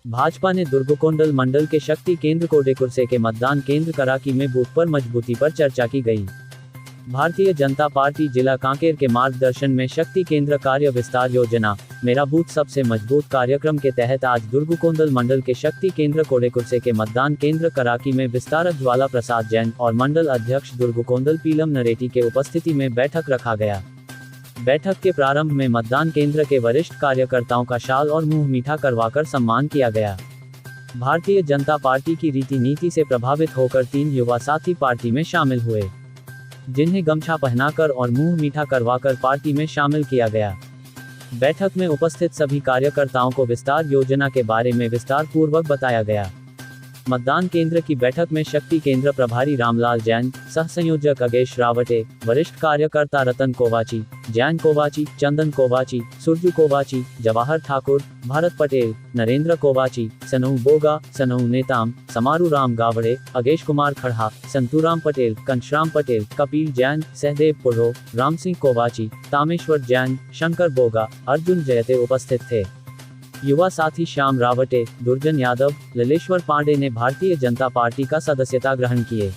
भाजपा ने दुर्गुकोंडल मंडल के शक्ति केंद्र कोडेकुर्से के मतदान केंद्र कराकी में बूथ पर मजबूती पर चर्चा की गई। भारतीय जनता पार्टी जिला कांकेर के मार्गदर्शन में शक्ति केंद्र कार्य विस्तार योजना मेरा बूथ सबसे मजबूत कार्यक्रम के तहत आज दुर्गुकोंडल मंडल के शक्ति केंद्र कोडेकुर्से के मतदान केंद्र कराकी में विस्तारक ज्वाला प्रसाद जैन और मंडल अध्यक्ष दुर्गुकोंडल पीलम नरेटी के उपस्थिति में बैठक रखा गया। बैठक के प्रारंभ में मतदान केंद्र के वरिष्ठ कार्यकर्ताओं का शाल और मुंह मीठा करवाकर सम्मान किया गया। भारतीय जनता पार्टी की रीति नीति से प्रभावित होकर 3 युवा साथी पार्टी में शामिल हुए, जिन्हें गमछा पहनाकर और मुंह मीठा करवाकर पार्टी में शामिल किया गया। बैठक में उपस्थित सभी कार्यकर्ताओं को विस्तार योजना के बारे में विस्तार पूर्वक बताया गया। मतदान केंद्र की बैठक में शक्ति केंद्र प्रभारी रामलाल जैन, सह संयोजक अगेश रावटे, वरिष्ठ कार्यकर्ता रतन कोवाची, जैन कोवाची, चंदन कोवाची, सुरजू कोवाची, जवाहर ठाकुर, भारत पटेल, नरेंद्र कोवाची, सनऊ बोगा, सनऊ नेताम, समारू राम गावड़े, अगेश कुमार खड़हा, संतूराम पटेल, कंशराम पटेल, कपिल जैन, सहदेव पुढ़ो, राम सिंह कोवाची, तामेश्वर जैन, शंकर बोगा, अर्जुन जयते उपस्थित थे। युवा साथी श्याम रावटे, दुर्जन यादव, ललेश्वर पांडे ने भारतीय जनता पार्टी का सदस्यता ग्रहण किए।